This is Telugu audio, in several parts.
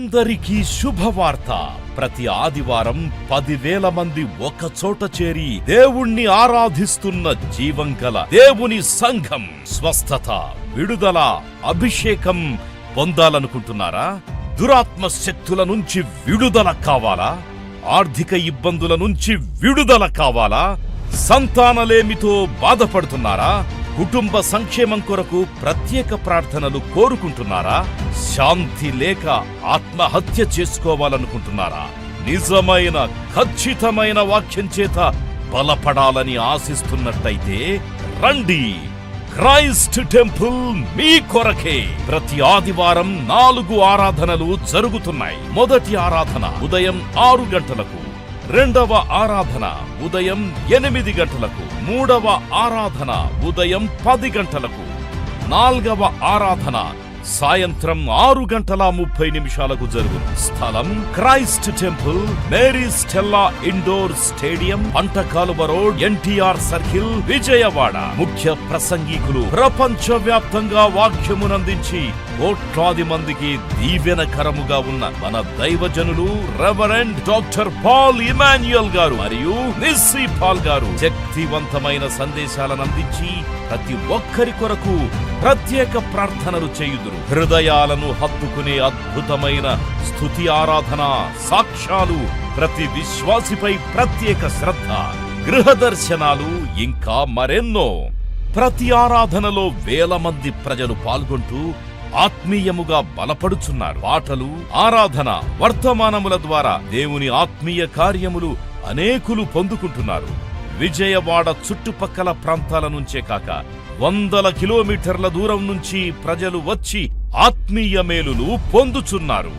అందరికీ శుభవార్త. ప్రతి ఆదివారం 10,000 మంది ఒక చోట చేరి దేవుణ్ణి ఆరాధిస్తున్న జీవం గల దేవుని సంఘం. స్వస్థత, విడుదల, అభిషేకం పొందాలనుకుంటున్నారా? దురాత్మ శక్తుల నుంచి విడుదల కావాలా? ఆర్థిక ఇబ్బందుల నుంచి విడుదల కావాలా? సంతానలేమితో బాధపడుతున్నారా? కుటుంబ సంక్షేమం కొరకు ప్రత్యేక ప్రార్థనలు కోరుకుంటున్నారా? శాంతి లేక ఆత్మహత్య చేసుకోవాలనుకుంటున్నారా? నిజమైన ఖచ్చితమైన వాక్యం చేత బలపడాలని ఆశిస్తున్నట్టయితే రండి. క్రైస్ట్ టెంపుల్ మీ కొరకే. ప్రతి ఆదివారం 4 ఆరాధనలు జరుగుతున్నాయి. మొదటి ఆరాధన ఉదయం 6 గంటలకు, రెండవ ఆరాధన ఉదయం 8 గంటలకు, మూడవ ఆరాధన ఉదయం 10 గంటలకు, నాల్గవ ఆరాధన సాయంత్రం 6:30 జరుగును. స్థలం Christ temple, Mary Stella indoor stadium, పంటకాలువ రోడ్, ఎన్టీఆర్ సర్కిల్, విజయవాడ. ముఖ్య ప్రసంగికులు ప్రపంచ వ్యాప్తంగా వాక్యమునందించి కోట్లాది మందికి దీవెనకరముగా ఉన్న మన దైవజనులు రెవరెండ్ డాక్టర్ పాల్ ఇమాన్యుయల్ గారు మరియు నిస్సీ పాల్ గారు శక్తివంతమైన సందేశాలను అందించి ప్రతి ఒక్కరి కొరకు ప్రత్యేక ప్రార్థనలు చేయుదురు. హృదయాలను హత్తుకునే అద్భుతమైన స్తుతి ఆరాధన సాక్ష్యాలు, ప్రతి విశ్వాసిపై ప్రత్యేక శ్రద్ధ, గృహ దర్శనాలు, ఇంకా మరెన్నో. ప్రతి ఆరాధనలో 1000 మంది ప్రజలు పాల్గొంటూ ఆత్మీయముగా బలపడుచున్నారు. పాటలు, ఆరాధన, వర్తమానముల ద్వారా దేవుని ఆత్మీయ కార్యములు అనేకులు పొందుకుంటున్నారు. విజయవాడ చుట్టుపక్కల ప్రాంతాల నుంచే కాక 100 కిలోమీటర్ల దూరం నుంచి ప్రజలు వచ్చి ఆత్మీయ మేలులు పొందుచున్నారు.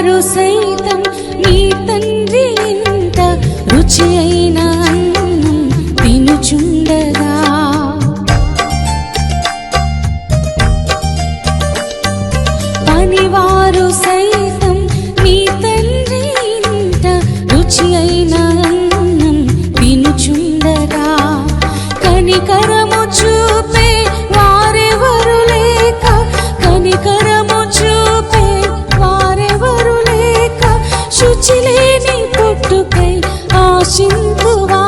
వారు సైతం నీ తండ్రి ఇంట రుచి అయిన అన్నం తినుచుండగా, పనివారు సైతం నీ తండ్రి ఇంట రుచి అయిన అన్నం తినుచుండగా, కనికరము చూపే వారెవరు లేక, కనికరము చూపే వారెవరు లేక, శుచిలేని పుట్టుకై ఆశింతువా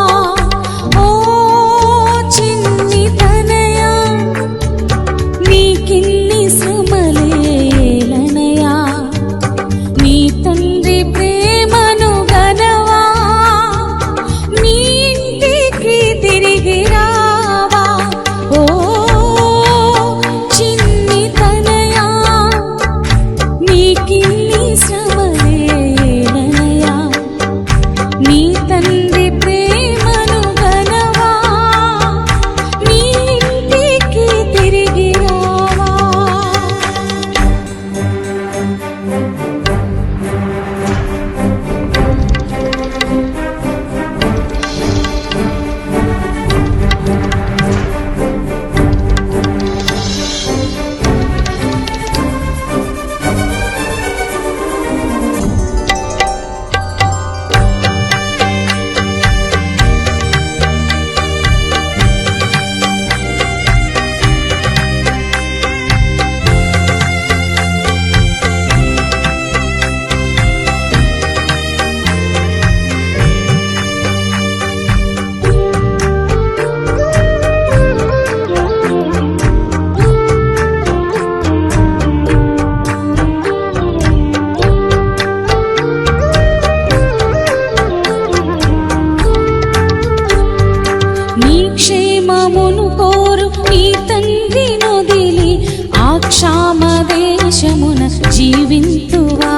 ఓ చిన్ని తనయా, నీకిన్ని శ్రమలేలనయా, నీ తండ్రి ప్రేమను గనవా, నీ ఇంటికి తిరిగి రావా ఓ చిన్ని తనయా, నీకిన్ని శ్రమలేలనయా, నీ తండ్రి ప్రేమను గనవా, నీ ఇంటికి తిరిగి రావా. నీ క్షేమమును కోరు నీ తండ్రి నొదిలి ఆ క్షామ దేశమున జీవింతువా,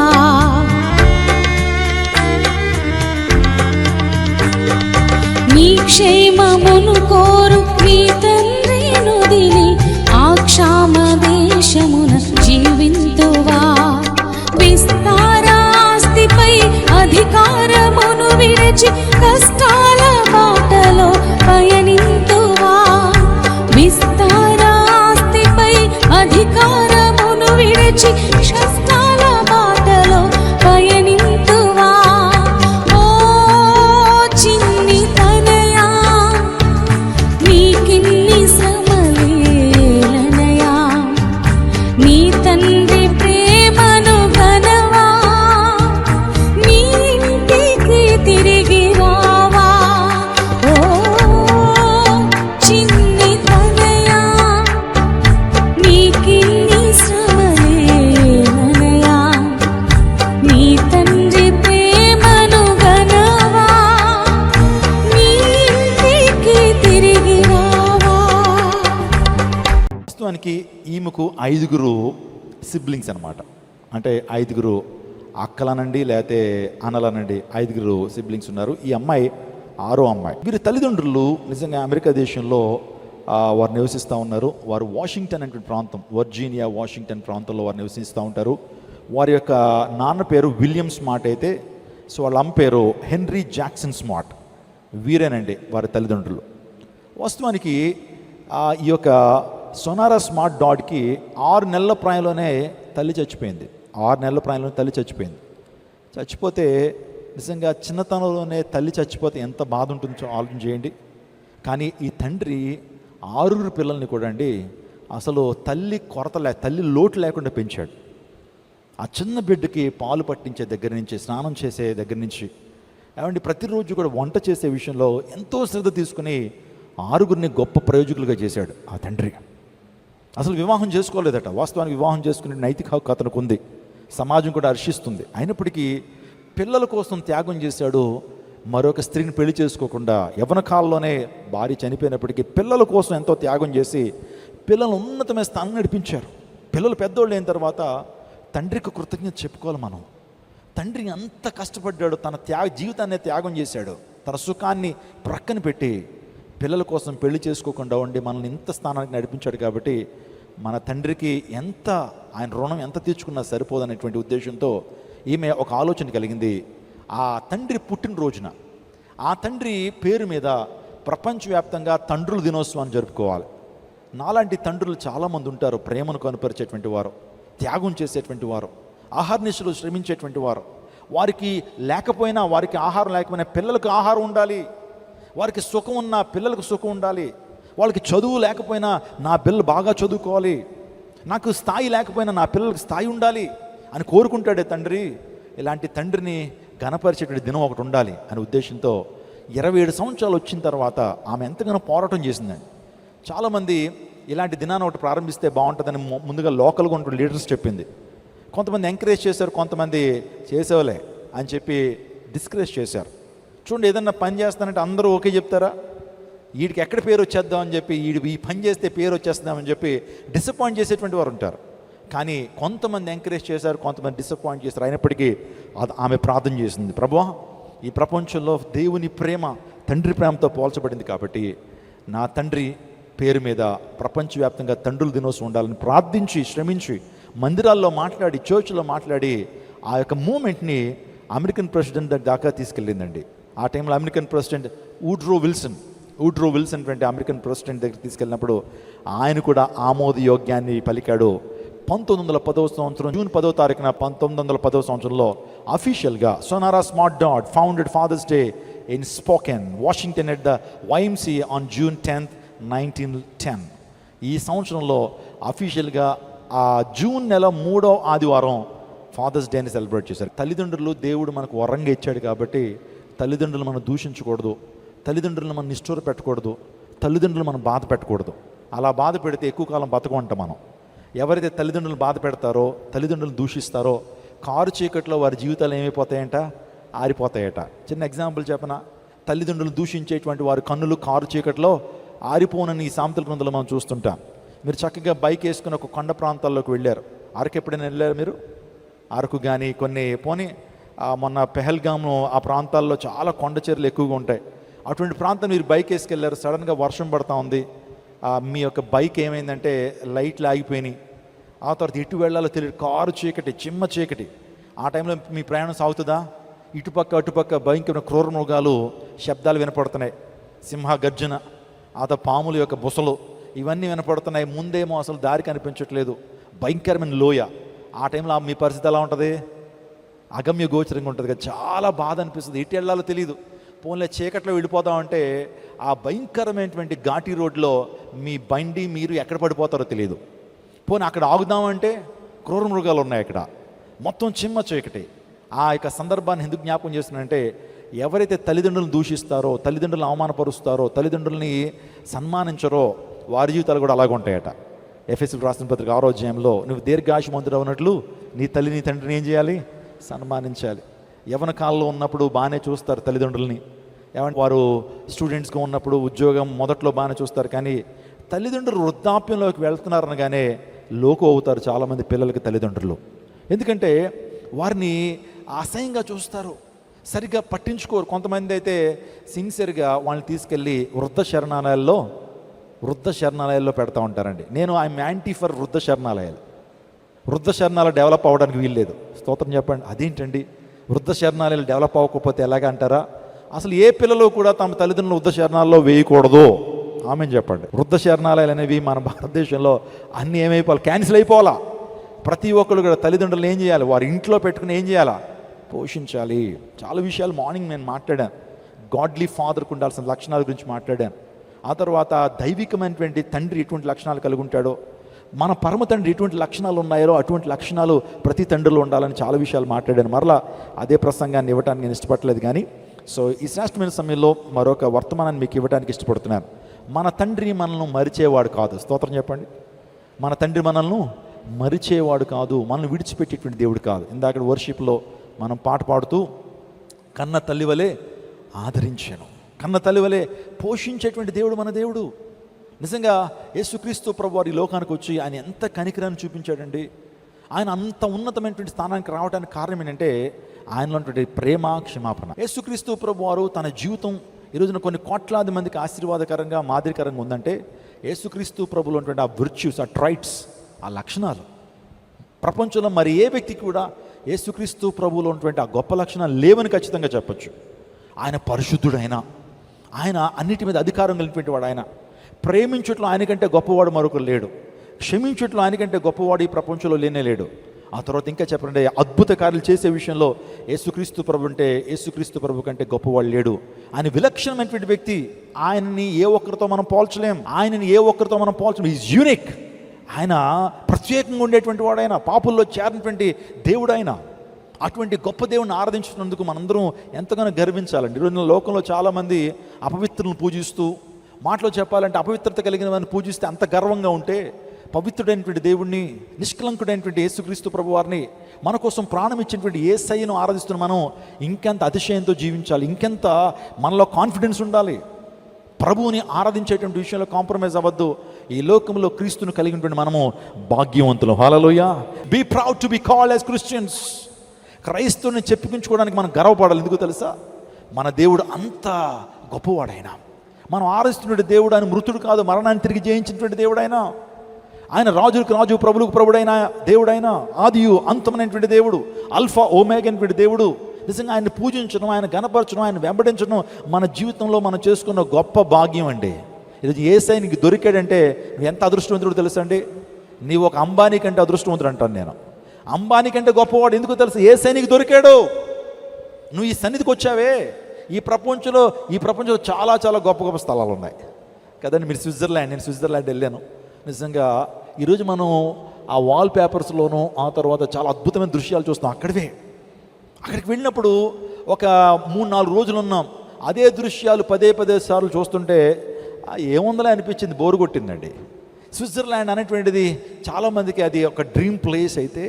నీ క్షేమమును కోరు నీ తండ్రి నొదిలి ఆ క్షామ దేశమున జీవింతువా, విస్తారాస్తిపై అధికారమును విడిచి కష్టాల బాటలో పయనింతువా, విస్తారాస్తిపై అధికారమును విడిచి కష్టాల బాటలో పయనింతువా ఓ చిన్ని తనయా, నీకిన్ని శ్రమలేలనయా, నీ తండ్రి ప్రేమను గనవా, నీ ఇంటికి తిరిగి రావా ఓ చిన్ని తనయా, నీకిన్ని శ్రమలేలనయా, నీ తండ్రి ప్రేమను గనవా, నీ ఇంటికి తిరిగి రావా. వాస్తవానికి ఈమెకు 5 సిబ్లింగ్స్ అనమాట. అంటే 5 అక్కలనండి లేకపోతే అన్నలనండి 5 సిబ్లింగ్స్ ఉన్నారు. ఈ అమ్మాయి 6వ అమ్మాయి. వీరి తల్లిదండ్రులు నిజంగా అమెరికా దేశంలో వారు నివసిస్తూ ఉన్నారు. వారు వాషింగ్టన్ అనే ప్రాంతం, వర్జీనియా వాషింగ్టన్ ప్రాంతంలో వారు నివసిస్తూ ఉంటారు. వారి యొక్క నాన్న పేరు విలియం స్మార్ట్ అయితే, సో వాళ్ళ అమ్మ పేరు హెన్రీ జాక్సన్ స్మార్ట్. వీరేనండి వారి తల్లిదండ్రులు. వాస్తవానికి ఈ యొక్క సొనారా స్మార్ట్ డాట్కి 6 నెలల ప్రాయంలోనే తల్లి చచ్చిపోయింది. 6 నెలల ప్రాయంలోనే తల్లి చచ్చిపోయింది. చచ్చిపోతే నిజంగా చిన్నతనంలోనే తల్లి చచ్చిపోతే ఎంత బాధ ఉంటుందో ఆలోచన చేయండి. కానీ ఈ తండ్రి 6 పిల్లల్ని కూడా అండి అసలు తల్లి తల్లి లోటు లేకుండా పెంచాడు. ఆ చిన్న బిడ్డకి పాలు పట్టించే దగ్గర నుంచి, స్నానం చేసే దగ్గర నుంచి, ఏమండి ప్రతిరోజు కూడా వంట చేసే విషయంలో ఎంతో శ్రద్ధ తీసుకుని 6 గొప్ప ప్రయోజకులుగా చేశాడు ఆ తండ్రి. అసలు వివాహం చేసుకోలేదట. వాస్తవానికి వివాహం చేసుకునే నైతిక హక్కు అతనికి ఉంది, సమాజం కూడా హర్షిస్తుంది. అయినప్పటికీ పిల్లల కోసం త్యాగం చేశాడు. మరొక స్త్రీని పెళ్లి చేసుకోకుండా యవ్వన కాలంలోనే భార్య చనిపోయినప్పటికీ పిల్లల కోసం ఎంతో త్యాగం చేసి పిల్లలను ఉన్నతమైన స్థానం నడిపించారు. పిల్లలు పెద్దోళ్ళు అయిన తర్వాత తండ్రికి కృతజ్ఞత చెప్పుకోవాలి మనం. తండ్రి అంత కష్టపడ్డాడు, తన జీవితాన్ని త్యాగం చేశాడు, తన సుఖాన్ని ప్రక్కన పెట్టి పిల్లల కోసం పెళ్లి చేసుకోకుండా ఉండి మనల్ని ఇంత స్థానానికి నడిపించాడు. కాబట్టి మన తండ్రికి ఎంత ఆయన రుణం ఎంత తీర్చుకున్నా సరిపోదనేటువంటి ఉద్దేశంతో ఈమె ఒక ఆలోచన కలిగింది. ఆ తండ్రి పుట్టినరోజున ఆ తండ్రి పేరు మీద ప్రపంచవ్యాప్తంగా తండ్రుల దినోత్సవాన్ని జరుపుకోవాలి. నాలాంటి తండ్రులు చాలామంది ఉంటారు, ప్రేమను కనుపరిచేటువంటి వారు, త్యాగం చేసేటువంటి వారు, ఆహార్నిశలు శ్రమించేటువంటి వారు. వారికి లేకపోయినా, వారికి ఆహారం లేకపోయినా పిల్లలకు ఆహారం ఉండాలి, వారికి సుఖం ఉన్నా పిల్లలకు సుఖం ఉండాలి, వాళ్ళకి చదువు లేకపోయినా నా పిల్లలు బాగా చదువుకోవాలి, నాకు స్థాయి లేకపోయినా నా పిల్లలకు స్థాయి ఉండాలి అని కోరుకుంటాడే తండ్రి. ఇలాంటి తండ్రిని ఘనపరిచేటువంటి దినం ఒకటి ఉండాలి అనే ఉద్దేశంతో 27 సంవత్సరాలు వచ్చిన తర్వాత ఆమె ఎంతగానో పోరాటం చేసిందండి. చాలామంది ఇలాంటి దినాన్ని ఒకటి ప్రారంభిస్తే బాగుంటుందని ముందుగా లోకల్గా ఉన్న లీడర్స్ చెప్పింది. కొంతమంది ఎంకరేజ్ చేశారు, కొంతమంది చేసేవాళ్ళే అని చెప్పి డిస్కరేజ్ చేశారు. చూడండి, ఏదన్నా పని చేస్తానంటే అందరూ ఓకే చెప్తారా? వీడికి ఎక్కడ పేరు వచ్చేద్దాం అని చెప్పి, ఈ పని చేస్తే పేరు వచ్చేస్తామని చెప్పి డిసప్పాయింట్ చేసేటువంటి వారు ఉంటారు. కానీ కొంతమంది ఎంకరేజ్ చేశారు, కొంతమంది డిసప్పాయింట్ చేశారు. అయినప్పటికీ ఆమె ప్రార్థన చేసింది, ప్రభువా ఈ ప్రపంచంలో దేవుని ప్రేమ తండ్రి ప్రేమతో పోల్చబడింది కాబట్టి నా తండ్రి పేరు మీద ప్రపంచవ్యాప్తంగా తండ్రుల దినోత్సవం ఉండాలని ప్రార్థించి శ్రమించి మందిరాల్లో మాట్లాడి చర్చ్లో మాట్లాడి ఆ యొక్క మూమెంట్ని అమెరికన్ ప్రెసిడెంట్ దాకా తీసుకెళ్ళిందండి. ఆ టైంలో అమెరికన్ ప్రెసిడెంట్ వుడ్రో విల్సన్ అంటే అమెరికన్ ప్రెసిడెంట్ దగ్గర తీసుకెళ్ళినప్పుడు ఆయన కూడా ఆమోదయోగ్యాన్ని పలికాడు. 1910వ సంవత్సరం జూన్ 10వ తారీఖున 1910వ సంవత్సరంలో అఫీషియల్గా Sonora Smart Dodd founded Father's Day in Spokane Washington at the YMCA on June 10th, 1910. ఈ సంవత్సరంలో అఫీషియల్గా ఆ జూన్ నెల 3వ ఆదివారం ఫాదర్స్ డేని సెలబ్రేట్ చేశారు. తల్లిదండ్రులు దేవుడు మనకు వరంగా ఇచ్చాడు కాబట్టి తల్లిదండ్రులు మనం దూషించకూడదు, తల్లిదండ్రులను మనం నిష్ఠూర పెట్టకూడదు, తల్లిదండ్రులు మనం బాధ పెట్టకూడదు. అలా బాధ పెడితే ఎక్కువ కాలం బతకమంట మనం. ఎవరైతే తల్లిదండ్రులు బాధ పెడతారో, తల్లిదండ్రులు దూషిస్తారో, కారు చీకట్లో వారి జీవితాలు ఏమైపోతాయంట? ఆరిపోతాయట. చిన్న ఎగ్జాంపుల్ చెప్పనా? తల్లిదండ్రులు దూషించేటువంటి వారి కన్నులు కారు చీకట్లో ఆరిపోనని ఈ సామెతల గ్రంథంలో మనం చూస్తుంటాం. మీరు చక్కగా బైక్ వేసుకుని ఒక కొండ ప్రాంతాల్లోకి వెళ్ళారు. అరకు ఎప్పుడైనా వెళ్ళారు మీరు? అరకు కానీ కొన్ని పోనీ మొన్న పెహల్గాము ఆ ప్రాంతాల్లో చాలా కొండ చర్యలు ఎక్కువగా ఉంటాయి. అటువంటి ప్రాంతం మీరు బైక్ వేసుకెళ్ళారు, సడన్గా వర్షం పడతా ఉంది, మీ యొక్క బైక్ ఏమైందంటే లైట్లు ఆగిపోయినాయి. ఆ తర్వాత ఇటు వెళ్ళాలో తెలియదు, కారు చీకటి, చిమ్మ చీకటి. ఆ టైంలో మీ ప్రయాణం సాగుతుందా? ఇటుపక్క అటుపక్క భయంకరమైన క్రూర మృగాలు శబ్దాలు వినపడుతున్నాయి, సింహ గర్జన, ఆ తర్వాత పాముల యొక్క బుసలు ఇవన్నీ వినపడుతున్నాయి. ముందేమో అసలు దారి కనిపించట్లేదు, భయంకరమైన లోయ. ఆ టైంలో మీ పరిస్థితి ఎలా ఉంటుంది? అగమ్య గోచరంగా ఉంటుంది కదా, చాలా బాధ అనిపిస్తుంది. ఇటు వెళ్ళాలో తెలియదు, పోన్లే చీకట్లో వెళ్ళిపోతామంటే ఆ భయంకరమైనటువంటి ఘాటీ రోడ్లో మీ బండి మీరు ఎక్కడ పడిపోతారో తెలియదు. పోనీ అక్కడ ఆగుదామంటే క్రూర మృగాలు ఉన్నాయి అక్కడ, మొత్తం చిమ్మ చీకటి. ఆ యొక్క సందర్భాన్ని ఎందుకు జ్ఞాపకం చేస్తున్నానంటే, ఎవరైతే తల్లిదండ్రులను దూషిస్తారో, తల్లిదండ్రులను అవమానపరుస్తారో, తల్లిదండ్రులని సన్మానించరో వారి జీవితాలు కూడా అలాగ ఉంటాయట. ఎఫెసీయులకు రాసిన పత్రిక 6వ అధ్యాయంలో నువ్వు దీర్ఘాయుష్మంతుడు అవునట్లు నీ తల్లి నీ తండ్రిని ఏం చేయాలి? సన్మానించాలి. యవ్వన కాలంలో ఉన్నప్పుడు బాగానే చూస్తారు తల్లిదండ్రులని, ఏమంటే వారు స్టూడెంట్స్గా ఉన్నప్పుడు ఉద్యోగం మొదట్లో బాగానే చూస్తారు. కానీ తల్లిదండ్రులు వృద్ధాప్యంలోకి వెళ్తున్నారనగానే లోకు అవుతారు చాలామంది పిల్లలకి తల్లిదండ్రులు. ఎందుకంటే వారిని అసహ్యంగా చూస్తారు, సరిగ్గా పట్టించుకోరు. కొంతమంది అయితే సిన్సియర్గా వాళ్ళని తీసుకెళ్ళి వృద్ధ శరణాలయాల్లో పెడతా ఉంటారండి. నేను ఐఎమ్ యాంటీ ఫర్ వృద్ధ శరణాలయాలు డెవలప్ అవ్వడానికి వీల్లేదు. స్తోత్రం చెప్పండి. అదేంటండి వృద్ధ శరణాలయాలు డెవలప్ అవ్వకపోతే ఎలాగ అంటారా? అసలు ఏ పిల్లలు కూడా తమ తల్లిదండ్రులు వృద్ధ శరణాల్లో వేయకూడదు. ఆమెను చెప్పండి. వృద్ధ శరణాలయాలు అనేవి మన భారతదేశంలో అన్నీ ఏమైపోవాలి? క్యాన్సిల్ అయిపోవాలా. ప్రతి ఒక్కరు కూడా తల్లిదండ్రులు ఏం చేయాలి? వారి ఇంట్లో పెట్టుకుని ఏం చేయాలా? పోషించాలి. చాలా విషయాలు మార్నింగ్ నేను మాట్లాడాను. గాడ్లీ ఫాదర్కు ఉండాల్సిన లక్షణాల గురించి మాట్లాడాను. ఆ తర్వాత దైవికమైనటువంటి తండ్రి ఎటువంటి లక్షణాలు కలిగి ఉంటాడో, మన పరమ తండ్రి ఎటువంటి లక్షణాలు ఉన్నాయో అటువంటి లక్షణాలు ప్రతి తండ్రిలో ఉండాలని చాలా విషయాలు మాట్లాడాను. మరలా అదే ప్రసంగాన్ని ఇవ్వడానికి నేను ఇష్టపడలేదు. కానీ సో ఈ శ్రేష్టమైన సమయంలో మరొక వర్తమానాన్ని మీకు ఇవ్వడానికి ఇష్టపడుతున్నాను. మన తండ్రి మనల్ని మరిచేవాడు కాదు. స్తోత్రం చెప్పండి. మన తండ్రి మనల్ని మరిచేవాడు కాదు, మనల్ని విడిచిపెట్టేటువంటి దేవుడు కాదు. ఇందాక వర్షిప్లో మనం పాట పాడుతూ కన్న తల్లి వలె ఆదరించాను, కన్న తల్లి వలె పోషించేటువంటి దేవుడు మన దేవుడు. నిజంగా యేసుక్రీస్తు ప్రభు వారి లోకానికి వచ్చి ఆయన ఎంత కనికరాన్ని చూపించాడండి. ఆయన అంత ఉన్నతమైనటువంటి స్థానానికి రావడానికి కారణం ఏంటంటే ఆయనలో ఉన్నటువంటి ప్రేమ, క్షమాపణ. యేసుక్రీస్తు ప్రభు వారు తన జీవితం ఈరోజున కొన్ని కోట్లాది మందికి ఆశీర్వాదకరంగా, మాదిరికరంగా ఉందంటే యేసుక్రీస్తు ప్రభులో ఉన్నటువంటి ఆ విర్చ్యూస్, ఆ ట్రైట్స్, ఆ లక్షణాలు ప్రపంచంలో మరి ఏ వ్యక్తికి కూడా యేసుక్రీస్తు ప్రభువులో ఉన్నటువంటి ఆ గొప్ప లక్షణాలు లేవని ఖచ్చితంగా చెప్పొచ్చు. ఆయన పరిశుద్ధుడైన, ఆయన అన్నిటి మీద అధికారం కలిగినటువంటి వాడు, ఆయన ప్రేమించుట్లో ఆయనకంటే గొప్పవాడు మరొకరు లేడు, క్షమించుట్లో ఆయనకంటే గొప్పవాడు ఈ ప్రపంచంలో లేనే లేడు. ఆ తర్వాత ఇంకా చెప్పండి, అద్భుత కార్యాలు చేసే విషయంలో యేసుక్రీస్తు ప్రభు కంటే గొప్పవాడు లేడు. ఆయన విలక్షణమైనటువంటి వ్యక్తి. ఆయనని ఏ ఒక్కరితో మనం పోల్చలేం. Is unique. ఆయన ప్రత్యేకంగా ఉండేటువంటి వాడు. ఆయన పాపుల్లో చేరినటువంటి దేవుడు. ఆయన అటువంటి గొప్ప దేవుడిని ఆరాధించినందుకు మనందరం ఎంతగానో గర్వించాలండి. ఈరోజు లోకంలో చాలామంది అపవిత్రులను పూజిస్తూ, మాటలో చెప్పాలంటే అపవిత్రత కలిగిన వారిని పూజిస్తే అంత గర్వంగా ఉంటే, పవిత్రుడైనటువంటి దేవుణ్ణి, నిష్కలంకుడైనటువంటి యేసుక్రీస్తు ప్రభు వారిని, మన కోసం ప్రాణం ఇచ్చినటువంటి యేసయ్యను ఆరాధిస్తున్న మనం ఇంకెంత అతిశయంతో జీవించాలి, ఇంకెంత మనలో కాన్ఫిడెన్స్ ఉండాలి. ప్రభువుని ఆరాధించేటువంటి విషయంలో కాంప్రమైజ్ అవ్వద్దు. ఈ లోకంలో క్రీస్తును కలిగినటువంటి మనము భాగ్యవంతులు. Hallelujah. Be proud to be called as Christians. క్రైస్తవుని చెప్పుకుంచుకోవడానికి మనం గర్వపడాలి. ఎందుకు తెలుసా? మన దేవుడు అంత గొప్పవాడైనా, మనం ఆరాధిస్తున్నటువంటి దేవుడు ఆయన మృతుడు కాదు, మరణాన్ని తిరిగి జయించినటువంటి దేవుడైనా, ఆయన రాజులకు రాజు, ప్రభులకు ప్రభుడైన దేవుడైనా, ఆదియు అంతమైనటువంటి దేవుడు, ఆల్ఫా ఓమేగా అయినటువంటి దేవుడు. నిజంగా ఆయన పూజించడం, ఆయన గణపరచడం, ఆయన వెంబడించడం మన జీవితంలో మనం చేసుకున్న గొప్ప భాగ్యం అండి. ఈరోజు యేసయ్య నీకు దొరికాడంటే నువ్వు ఎంత అదృష్టవంతుడు తెలుసా అండి? నీవు ఒక అంబానీ కంటే అదృష్టవంతుడు అంటాను నేను. అంబానీ కంటే గొప్పవాడు ఎందుకు తెలుసు? యేసయ్య నీకు దొరికాడు. నువ్వు ఈ సన్నిధికి వచ్చావే. ఈ ప్రపంచంలో చాలా చాలా గొప్ప గొప్ప స్థలాలు ఉన్నాయి కదండి. మీరు నేను స్విట్జర్లాండ్ వెళ్ళాను. నిజంగా ఈరోజు మనం ఆ వాల్ పేపర్స్లోనూ, ఆ తర్వాత చాలా అద్భుతమైన దృశ్యాలు చూస్తాం. అక్కడికి వెళ్ళినప్పుడు ఒక 3-4 రోజులు ఉన్నాం. అదే దృశ్యాలు పదే సార్లు చూస్తుంటే ఏముందలే అనిపించింది, బోరు కొట్టిందండి. స్విట్జర్లాండ్ అనేటువంటిది చాలామందికి అది ఒక డ్రీమ్ ప్లేస్ అయితే,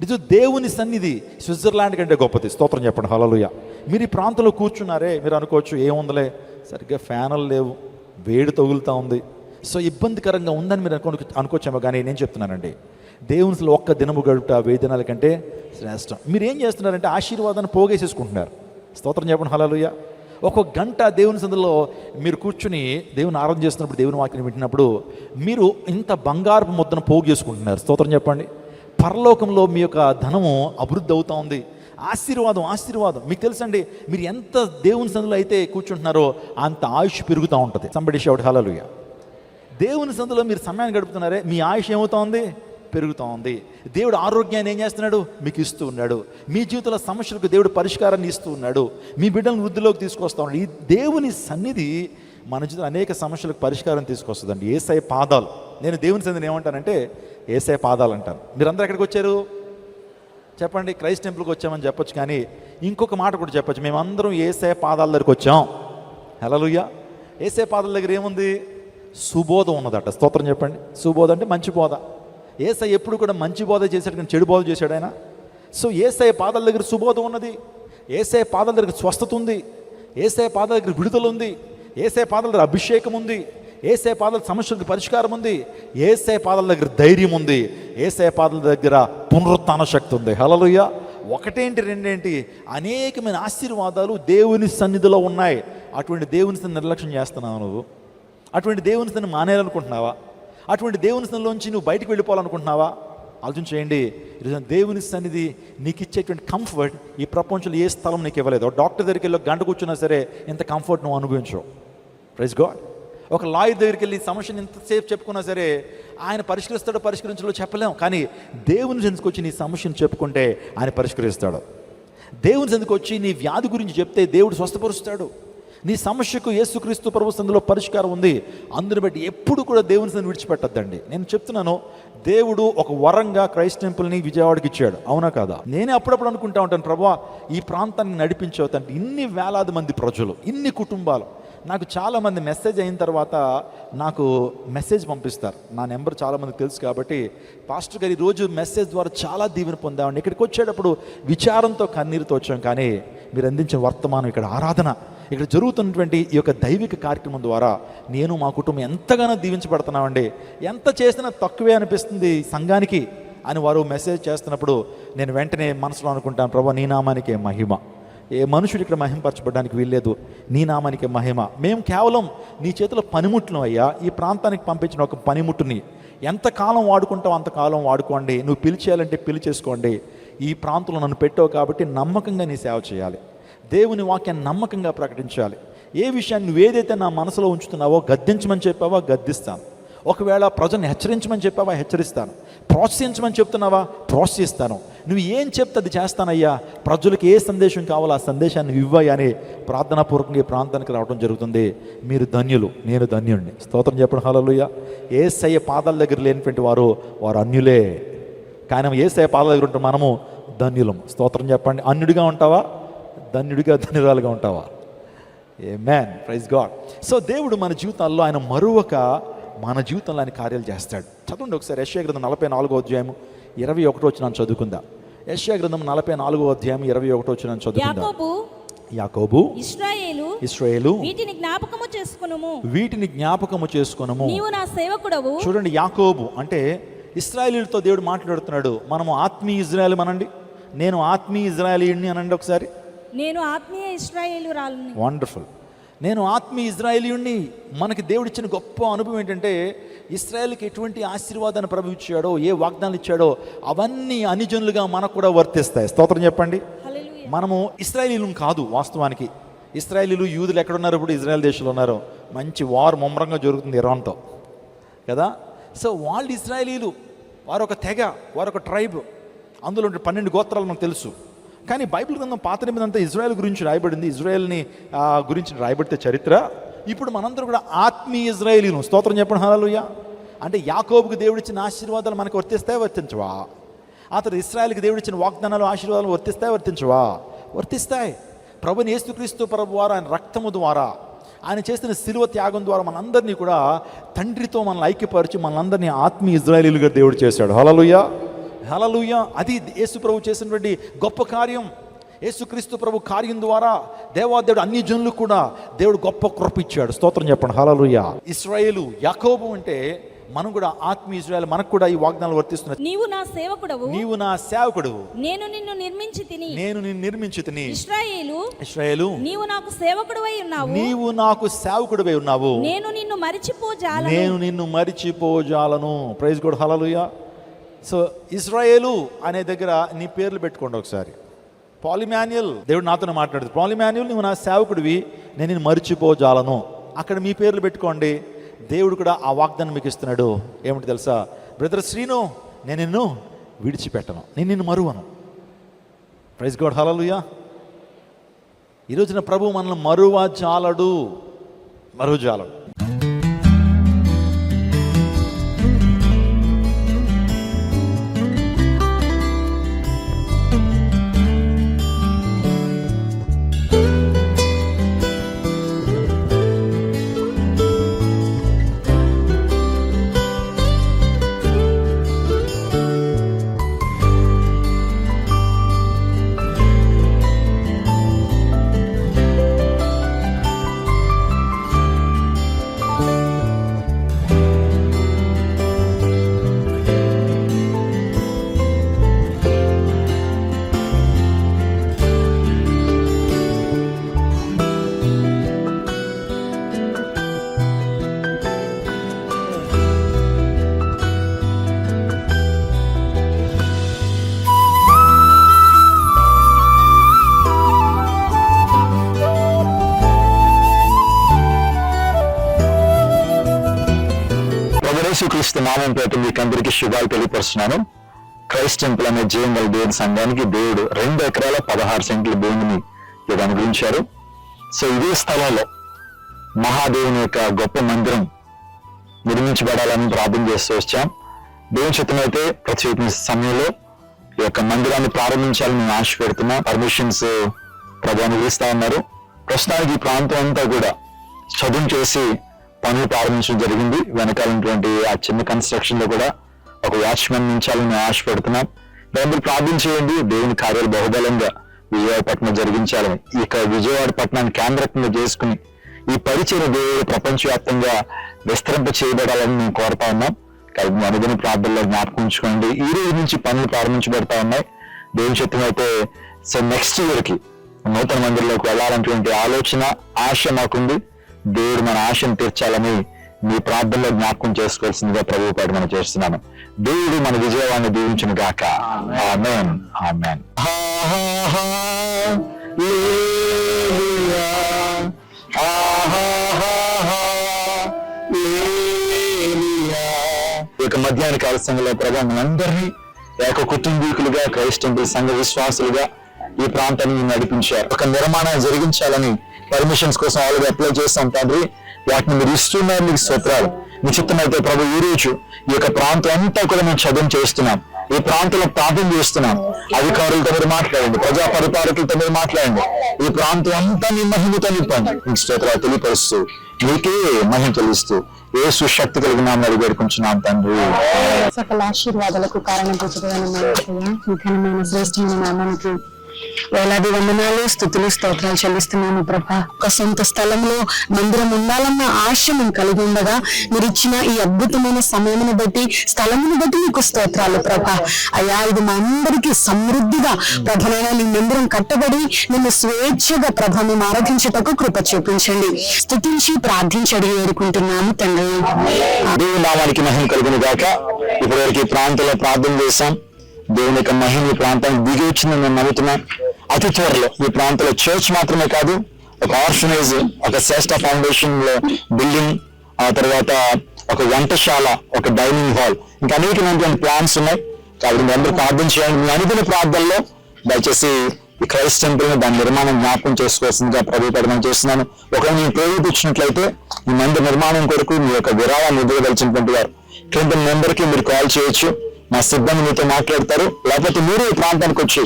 నిజం దేవుని సన్నిధి స్విట్జర్లాండ్ కంటే గొప్పది. స్తోత్రం చెప్పండి. హల్లెలూయా. మీరు ఈ ప్రాంతంలో కూర్చున్నారే, మీరు అనుకోవచ్చు ఏముందలే, సరిగ్గా ఫ్యాన్లు లేవు, వేడి తగులుతూ ఉంది, సో ఇబ్బందికరంగా ఉందని మీరు అనుకోవచ్చేమో. కానీ నేను చెప్తున్నానండి, దేవునిలో ఒక్క దినము గడుపుట 1000 దినాల కంటే శ్రేష్టం. మీరు ఏం చేస్తున్నారంటే ఆశీర్వాదాన్ని పోగేసేసుకుంటున్నారు. స్తోత్రం చెప్పండి. హల్లెలూయా. ఒక గంట దేవుని సందులో మీరు కూర్చుని దేవుని ఆరాధన చేస్తున్నప్పుడు, దేవుని వాక్యం వింటున్నప్పుడు మీరు ఇంత బంగారపు ముద్దను పోగు చేసుకుంటున్నారు. స్తోత్రం చెప్పండి. పరలోకంలో మీ యొక్క ధనము అభివృద్ధి అవుతూ ఉంది. ఆశీర్వాదం. మీకు తెలుసండి, మీరు ఎంత దేవుని సందులో అయితే కూర్చుంటున్నారో అంత ఆయుష్ పెరుగుతూ ఉంటుంది. సంబడి షౌట్ హల్లెలూయా. దేవుని సందులో మీరు సమయాన్ని గడుపుతున్నారే, మీ ఆయుష్ ఏమవుతా ఉంది? పెరుగుతూ ఉంది. దేవుడు ఆరోగ్యాన్ని ఏం చేస్తున్నాడు? మీకు ఇస్తూ ఉన్నాడు. మీ జీవితంలో సమస్యలకు దేవుడు పరిష్కారాన్ని ఇస్తూ ఉన్నాడు. మీ బిడ్డలను వృద్ధిలోకి తీసుకొస్తా ఉన్నాడు. ఈ దేవుని సన్నిధి మన జీవితంలో అనేక సమస్యలకు పరిష్కారం తీసుకొస్తుందండి. యేసయ్య పాదాలు. నేను దేవుని సన్నిధిని ఏమంటానంటే యేసయ్య పాదాలు అంటాను. మీరందరూ ఎక్కడికి వచ్చారు చెప్పండి? క్రైస్ట్ టెంపుల్కి వచ్చామని చెప్పొచ్చు, కానీ ఇంకొక మాట కూడా చెప్పొచ్చు, మేమందరం యేసయ్య పాదాల దగ్గరికి వచ్చాం. హల్లెలూయా. యేసయ్య పాదాల దగ్గర ఏముంది? సుబోధ ఉన్నదట. స్తోత్రం చెప్పండి. సుబోధ అంటే మంచి బోధ. యేసయ్య ఎప్పుడు కూడా మంచి బోధ చేశాడు, కానీ చెడు బోధ చేశాడు ఆయన. సో యేసయ్య పాదాల దగ్గర సుబోధ ఉన్నది. యేసయ్య పాదాల దగ్గర స్వస్థత ఉంది. యేసయ్య పాదాల దగ్గర విడుదల ఉంది. యేసయ్య పాదాల దగ్గర అభిషేకం ఉంది. యేసయ్య పాదాల సమస్యలకు పరిష్కారం ఉంది. యేసయ్య పాదాల దగ్గర ధైర్యం ఉంది. యేసయ్య పాదాల దగ్గర పునరుత్థాన శక్తి ఉంది. హల్లెలూయా. ఒకటేంటి రెండేంటి, అనేకమైన ఆశీర్వాదాలు దేవుని సన్నిధిలో ఉన్నాయి. అటువంటి దేవుని సన్నిధి నిర్లక్ష్యం చేస్తున్నావు నువ్వు. అటువంటి దేవుని సన్నిధిని మానేయాలనుకుంటున్నావా? అటువంటి దేవుని సన్నిధిలోంచి నువ్వు బయటకు వెళ్ళిపోవాలనుకుంటున్నావా? ఆలోచన చేయండి. ఈరోజు దేవుని సన్నిధి నీకు ఇచ్చేటువంటి కంఫర్ట్ ఈ ప్రపంచంలో ఏ స్థలం నీకు ఇవ్వలేదు. డాక్టర్ దగ్గరికి వెళ్ళి గంట కూర్చున్నా సరే ఎంత కంఫర్ట్ నువ్వు అనుభవించవు. Praise God. ఒక లాయర్ దగ్గరికి వెళ్ళి సమస్యను ఎంతసేపు చెప్పుకున్నా సరే ఆయన పరిష్కరించలో చెప్పలేం. కానీ దేవుని సన్నిధికి వచ్చి నీ సమస్యను చెప్పుకుంటే ఆయన పరిష్కరిస్తాడు. దేవుని సన్నిధికి వచ్చి నీ వ్యాధి గురించి చెప్తే దేవుడు స్వస్థపరుస్తాడు. నీ సమస్యకు యేసుక్రీస్తు ప్రభు సన్నిధిలో పరిష్కారం ఉంది. అందుని బట్టి ఎప్పుడు కూడా దేవుని సన్నిధిని విడిచిపెట్టద్దండి. నేను చెప్తున్నాను, దేవుడు ఒక వరంగా క్రైస్ట్ టెంపుల్ని విజయవాడకి ఇచ్చాడు. అవునా కాదా? నేనే అప్పుడప్పుడు అనుకుంటా ఉంటాను, ప్రభువా ఈ ప్రాంతాన్ని నడిపించవుతంటే ఇన్ని వేలాది మంది ప్రజలు, ఇన్ని కుటుంబాలు. నాకు చాలామంది మెసేజ్ అయిన తర్వాత నాకు మెసేజ్ పంపిస్తారు. నా నెంబర్ చాలామందికి తెలుసు కాబట్టి, పాస్టర్ గారు ఈరోజు మెసేజ్ ద్వారా చాలా దీవెన పొందామండి, ఇక్కడికి వచ్చేటప్పుడు విచారంతో కన్నీరుతో వచ్చాం, కానీ మీరు అందించిన వర్తమానం, ఇక్కడ ఆరాధన, ఇక్కడ జరుగుతున్నటువంటి ఈ యొక్క దైవిక కార్యక్రమం ద్వారా నేను మా కుటుంబం ఎంతగానో దీవించబడుతున్నామండి. ఎంత చేసినా తక్కువే అనిపిస్తుంది సంఘానికి అని వారు మెసేజ్ చేస్తున్నప్పుడు నేను వెంటనే మనసులో అనుకుంటాను, ప్రభు నీ నామానికే మహిమ. ఏ మనుషుడు ఇక్కడ మహిమపరచబడడానికి వీల్లేదు, నీ నామానికే మహిమ. మేము కేవలం నీ చేతిలో పనిముట్లు అయ్యా. ఈ ప్రాంతానికి పంపించిన ఒక పనిముట్టుని ఎంతకాలం వాడుకుంటావు అంతకాలం వాడుకోండి. నువ్వు పిలిచేయాలంటే పిలిచేసుకోండి. ఈ ప్రాంతంలో నన్ను పెట్టావు కాబట్టి నమ్మకంగా నీ సేవ చేయాలి, దేవుని వాక్యాన్ని నమ్మకంగా ప్రకటించాలి. ఏ విషయాన్ని నువ్వేదైతే నా మనసులో ఉంచుతున్నావో, గద్దించమని చెప్పావో గద్దిస్తాను, ఒకవేళ ప్రజల్ని హెచ్చరించమని చెప్పావా హెచ్చరిస్తాను, ప్రోత్సహించమని చెప్తున్నావా ప్రోత్సహిస్తాను, నువ్వు ఏం చెప్తే అది చేస్తానయ్యా, ప్రజలకు ఏ సందేశం కావాలో ఆ సందేశాన్ని ఇవ్వయ్యా అని ప్రార్థనాపూర్వకంగా ఈ ప్రాంతానికి రావడం జరుగుతుంది. మీరు ధన్యులు, నేను ధన్యుడిని. స్తోత్రం చెప్పండి హల్లెలూయా. యేసయ్య పాదాల దగ్గర లేనిటువంటి వారు అన్యులే, కానీ యేసయ్య పాదాల దగ్గర ఉంటే మనము ధన్యులం. స్తోత్రం చెప్పండి. అన్యుడిగా ఉంటావా, ధన్యుడిగా ధన్యురాలుగా ఉంటావా? ఆమేన్, ప్రైజ్ గాడ్. సో దేవుడు మన జీవితాల్లో ఆయన మరువక మన జీవితంలో ఆయన కార్యాలు చేస్తాడు. చదవండి ఒకసారి యెషయా గ్రంథం 44వ అధ్యాయం 21 చదువుకుందాం. యెషయా గ్రంథం 44వ అధ్యాయం 21 చదువుకుందాం. యాకోబు ఇశ్రాయేలు వీటిని జ్ఞాపకము చేసుకొనుము, నీవు నా సేవకుడవు. చూడండి, యాకోబు అంటే ఇశ్రాయేలీయులతో దేవుడు మాట్లాడుతున్నాడు. మనము ఆత్మీయ ఇజ్రాయేల్ అనండి, నేను ఆత్మీయ ఇజ్రాయేలీయుడిని అనండి ఒకసారి. నేను ఆత్మీయ ఇశ్రాయేలురాలిని. వండర్ఫుల్. నేను ఆత్మీయ ఇజ్రాయేలీయుడిని. మనకి దేవుడు ఇచ్చిన గొప్ప అనుభవం ఏంటంటే, ఇశ్రాయేల్కి ఎటువంటి ఆశీర్వాదాన్ని ప్రభు ఇచ్చాడో, ఏ వాగ్దానాలు ఇచ్చాడో అవన్నీ అన్యజనులుగా మనకు కూడా వర్తిస్తాయి. స్తోత్రం చెప్పండి. హల్లెలూయా. మనము ఇశ్రాయేలీయులం కాదు. వాస్తవానికి ఇశ్రాయేలీలు యూదులు ఎక్కడున్నారు? ఇప్పుడు ఇజ్రాయెల్ దేశంలో ఉన్నారు. మంచి వార్ ముమ్మరంగా జరుగుతుంది ఇరాన్తో కదా. సో వాళ్ళు ఇశ్రాయేలీలు, వారు ఒక తెగ, వారు ఒక ట్రైబ్, అందులో 12 గోత్రాలు మనకు తెలుసు. కానీ బైబిల్ గ్రంథం పాత నిబంధన అంతా ఇజ్రాయెల్ గురించి రాయబడింది. ఇజ్రాయెల్ని గురించి రాయబడితే చరిత్ర. ఇప్పుడు మనందరూ కూడా ఆత్మీయ ఇజ్రాయేలీలు. స్తోత్రం చెప్పండి హల్లెలూయా. అంటే యాకోబుకి దేవుడిచ్చిన ఆశీర్వాదాలు మనకు వర్తిస్తాయి వర్తించవా? ఆ తర్వాత ఇశ్రాయేల్కి దేవుడిచ్చిన వాగ్దానాలు ఆశీర్వాదాలు వర్తిస్తాయి వర్తించవా? వర్తిస్తాయి. ప్రభుని యేసుక్రీస్తు ప్రభు వారు ఆయన రక్తము ద్వారా, ఆయన చేసిన శిలువ త్యాగం ద్వారా మనందరినీ కూడా తండ్రితో మనల్ని ఐక్యపరిచి మనందరినీ ఆత్మీయ ఇజ్రాయేలీలుగా దేవుడు చేశాడు. హల్లెలూయా, హల్లెలూయా. అది యేసు ప్రభు చేసినటువంటి గొప్ప కార్యం. యేసుక్రీస్తు ప్రభు కార్యం ద్వారా దేవాదేవుడు అన్ని జనులకు కూడా దేవుడు గొప్ప కృప ఇచ్చాడు. స్తోత్రం చెప్పండి హల్లెలూయా. ఇశ్రాయేలు, యాకోబు అంటే మనం కూడా ఆత్మీయ ఇశ్రాయేలు, మనకు కూడా ఈ వాగ్దానాలు వర్తిస్తున్నాయి. నీవు నా సేవకుడవు, నీవు నా సేవకుడవు, నేను నిన్ను నిర్మించి తిని. ఇశ్రాయేలు, నీవు నాకు సేవకుడవై ఉన్నావు, నీవు నాకు సేవకుడివై ఉన్నావు, నేను నిన్ను మరిచిపోజాలను. Praise God hallelujah. సో ఇశ్రాయేలు అనే దగ్గర నీ పేర్లు పెట్టుకోండి ఒకసారి. పాలిమాన్యుల్, దేవుడు నాతో మాట్లాడుతుంది. పాలిమాన్యుల్, నువ్వు నా సేవకుడివి, నేను నిన్ను మరిచిపోజాలను. అక్కడ మీ పేర్లు పెట్టుకోండి. దేవుడు కూడా ఆ వాగ్దానం మీకు ఇస్తున్నాడు. ఏమిటి తెలుసా? బ్రదర్ శ్రీను, నేను నిన్ను విడిచిపెట్టను, నేను నిన్ను మరువను. ప్రైజ్ గాడ్ హల్లెలూయా. ఈరోజున ప్రభు మనల్ని మరువజాలడు. యేసుక్రీస్తు నామం పేట మీకు అందరికీ శుభాలు తెలియపరుస్తున్నాను. క్రైస్ట్ టెంపుల్ అనే జీవంగల దేవుని సంఘానికి దేవుడు 2 ఎకరాల 16 సెంట్ల భూమిని ఇది అనుగ్రహించారు. సో ఇదే స్థలంలో మహాదేవుని యొక్క గొప్ప మందిరం నిర్మించబడాలని ప్రార్థన చేస్తూ వచ్చాం. దేవుని చిత్తమైతే ప్రతి సమయంలో ఈ యొక్క మందిరాన్ని ప్రారంభించాలని మేము ఆశ పెడుతున్నాం. పర్మిషన్స్ ప్రభు అనుగ్రహిస్తా ఉన్నారు. ప్రస్తుతానికి ఈ ప్రాంతం అంతా కూడా చదువు చేసి పనులు ప్రారంభించడం జరిగింది. వెనకాలటువంటి ఆ చిన్న కన్స్ట్రక్షన్ లో కూడా ఒక వాచ్మెన్ ఉంచాలని మేము ఆశ పెడుతున్నాం. దాన్ని ప్రార్థన చేయండి. దేవుని కార్యాలు బహుబలంగా విజయవాడ పట్టణం జరిగించాలని, ఇక విజయవాడ పట్టణాన్ని కేంద్రంగా చేసుకుని ఈ పరిచయ దేవుడు ప్రపంచవ్యాప్తంగా విస్తరింప చేయబడాలని మేము కోరుతా ఉన్నాం. కాబట్టి అనుదిన ప్రార్థనలో జ్ఞాపకం ఉంచుకోండి. ఈ రోజు నుంచి పనులు ప్రారంభించబడతా ఉన్నాయి. దేవుని చిత్తం అయితే సో నెక్స్ట్ ఇయర్ కి నూతన మందిరంలోకి వెళ్ళాలనేటువంటి ఆలోచన, ఆశ మాకుంది. దేవుడు మన ఆశను తీర్చాలని మీ ప్రార్థనలో జ్ఞాపకం చేసుకోవాల్సిందిగా ప్రభు పాటు మనం చేస్తున్నాను. దేవుడు మన విజయవాడిని దీవించును గాక. ఆమేన్, ఆమేన్. ఇక మధ్యాహ్న కాల సంఘంలో ప్రభు మనందరినీ ఏక కుటుంబీకులుగా క్రైస్ట్ టెంపుల్ సంఘ విశ్వాసులుగా ఈ ప్రాంతాన్ని నడిపించారు. ఒక నిర్మాణం జరిగించాలని పర్మిషన్స్ కోసం ఆల్రెడీ అప్లై చేస్తాం తండ్రి. వాటిని మీరు ఇస్తున్నారు, మీకు స్తోత్రాలు. మీ చిత్తమైతే ప్రభు ఈ రోజు ఈ యొక్క ప్రాంతం అంతా కూడా మేము చదువు చేస్తున్నాం. ఈ ప్రాంతంలో ప్రార్థన చేస్తున్నాం. అధికారులతో మీరు మాట్లాడండి, ప్రజా పరిపాలకులతో మీరు మాట్లాడండి. ఈ ప్రాంతం అంతా మీ మహిమతో నింపండి. మీకు స్తోత్రాలు తెలియపరుస్తూ మీకే మహిమ తెలుస్తూ యేసు శక్తి కలిగిన నామములో వేడుకుంటున్నాం తండ్రి. సకల ఆశీర్వాదాలకు కారణభూతుడైన ఘనమైన శ్రేష్టమైన నామానికి వేలాది వందనాలు, స్తుతులు, స్తోత్రాలు చెల్లిస్తున్నాము ప్రభా. ఒక సొంత స్థలంలో మందిరం ఉండాలన్న ఆశ మేము కలిగి ఉండగా మీరు ఇచ్చిన ఈ అద్భుతమైన సమయమును బట్టి, స్థలమును బట్టి మీకు స్తోత్రాలు ప్రభా. అయ్యా, ఇది మా అందరికీ సమృద్ధిగా ప్రభనైనా నీ మందిరం కట్టబడి నిన్ను స్వేచ్ఛగా ప్రభ మేము ఆరాధించటకు కృప చూపించండి. స్తుతించి ప్రార్థించడి వేడుకుంటున్నాము తండ్రి. దేవుని నామానికి మహిమ కలుగును గాక. ఇప్పటివరకు ఈ ప్రాంతంలో ప్రార్థన చేశాం. దేవుని యొక్క మహిమ ఈ ప్రాంతానికి దిగి వచ్చిందని నేను నమ్ముతున్నాను. అతి త్వరలో ఈ ప్రాంతంలో చర్చ్ మాత్రమే కాదు, ఒక ఆర్ఫనేజ్, ఒక శ్రేష్ఠ ఫౌండేషన్ లో బిల్డింగ్, ఆ తర్వాత ఒక వంటశాల, ఒక డైనింగ్ హాల్, ఇంకా అనేకమైనటువంటి ప్లాన్స్ ఉన్నాయి. కాబట్టి మీ అందరూ ప్రార్థన చేయండి. మీ అనుదిన ప్రార్థనలో దయచేసి ఈ క్రైస్ట్ టెంపుల్ ని దాని నిర్మాణం జ్ఞాపకం చేసుకోవాల్సిందిగా ప్రభుత్వం చేస్తున్నాను. ఒకవేళ మీరు ప్రేరేపించినట్లయితే ఈ మందిర నిర్మాణం కొరకు మీ యొక్క విరాళాన్ని ఇవ్వదలిచినటువంటి వారు కింద మెంబర్కి మీరు కాల్ చేయొచ్చు. మా సిబ్బంది మీతో మాట్లాడతారు. లేకపోతే మీరు ఈ ప్రాంతానికి వచ్చి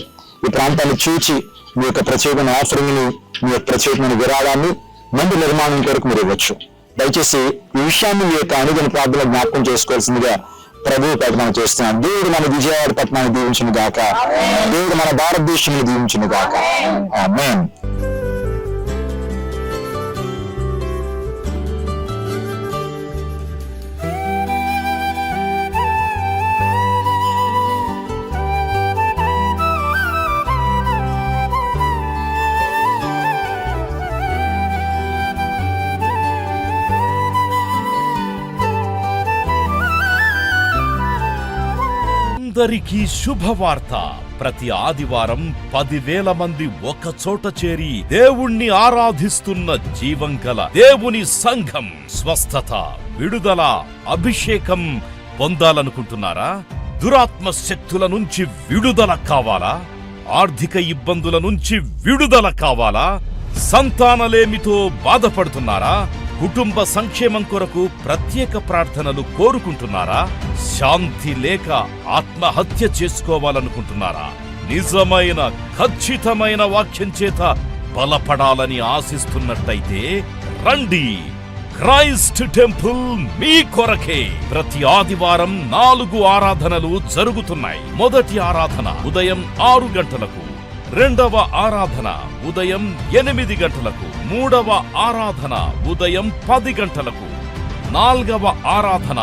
ఈ ప్రాంతాన్ని చూచి మీ యొక్క ప్రత్యేకమైన ఆఫరింగ్ ని, మీ యొక్క ప్రత్యేకమైన విరాళాన్ని మంది నిర్మాణం కొరకు మీరు ఇవ్వచ్చు. దయచేసి ఈ విషయాన్ని మీ యొక్క అనుదిన ప్రార్థనలో జ్ఞాపకం చేసుకోవాల్సిందిగా ప్రభువు ప్రకటన చేస్తున్నాను. దేవుడు మన విజయవాడ పట్టణాన్ని దీవించును గాక. దేవుడు మన భారతదేశాన్ని దీవించును గాక. ఆమేన్. అందరికీ శుభవార్త. ప్రతి ఆదివారం 10,000 మంది ఒక చోట చేరి దేవుణ్ణి ఆరాధిస్తున్న జీవం గల దేవుని సంఘం. స్వస్థత, విడుదల, అభిషేకం పొందాలనుకుంటున్నారా? దురాత్మ శక్తుల నుంచి విడుదల కావాలా? ఆర్థిక ఇబ్బందుల నుంచి విడుదల కావాలా? సంతానలేమితో బాధపడుతున్నారా? కుటుంబ సంక్షేమం కొరకు ప్రత్యేక ప్రార్థనలు కోరుకుంటున్నారా? శాంతి లేక ఆత్మహత్య చేసుకోవాలనుకుంటున్నారా? నిజమైన ఖచ్చితమైన వాక్యం చేత బలపడాలని ఆశిస్తున్నట్టయితే రండి. క్రైస్ట్ టెంపుల్ మీ కొరకే. ప్రతి ఆదివారం 4 ఆరాధనలు జరుగుతున్నాయి. మొదటి ఆరాధన ఉదయం 6 గంటలకు, రెండవ ఆరాధన ఉదయం 8 గంటలకు, మూడవ ఆరాధన ఉదయం 10 గంటలకు, నాల్గవ ఆరాధన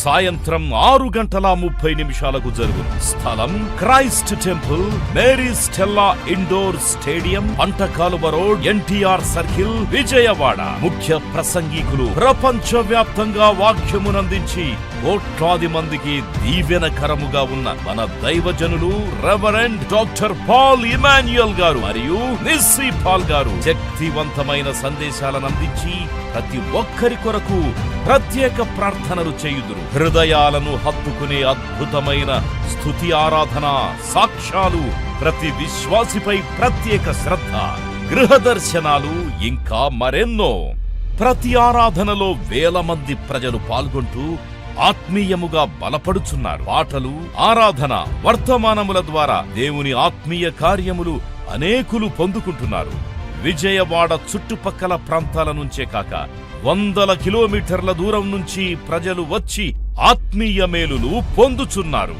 సాయంత్రం 6:30 జరుగును. స్థలం Christ temple, Mary Stella indoor stadium, పంటకాలువ రోడ్, ఎన్టీఆర్ సర్కిల్, విజయవాడ. ముఖ్య ప్రసంగికులు ప్రపంచ వ్యాప్తంగా వాక్యమునందించి కోట్లాది మందికి దీవెనకరముగా ఉన్న మన దైవజనులు రెవరెండ్ డాక్టర్ పాల్ ఇమాన్యుయల్ గారు మరియు నిస్సీ పాల్ గారు శక్తివంతమైన సందేశాలను అందించి ప్రతి ఒక్కరి కొరకు ప్రత్యేక ప్రార్థనలు చేయుదురు. హృదయాలను హత్తుకునే అద్భుతమైన స్తుతి ఆరాధన సాక్ష్యాలు, ప్రతి విశ్వాసిపై ప్రత్యేక శ్రద్ధ, గృహ దర్శనాలు, ఇంకా మరెన్నో. ప్రతి ఆరాధనలో 1000 మంది ప్రజలు పాల్గొంటూ ఆత్మీయముగా బలపడుచున్నారు. పాటలు, ఆరాధన, వర్తమానముల ద్వారా దేవుని ఆత్మీయ కార్యములు అనేకులు పొందుకుంటున్నారు. విజయవాడ చుట్టుపక్కల ప్రాంతాల నుంచే కాక 100 కిలోమీటర్ల దూరం నుంచి ప్రజలు వచ్చి ఆత్మీయ మేలులు పొందుచున్నారు.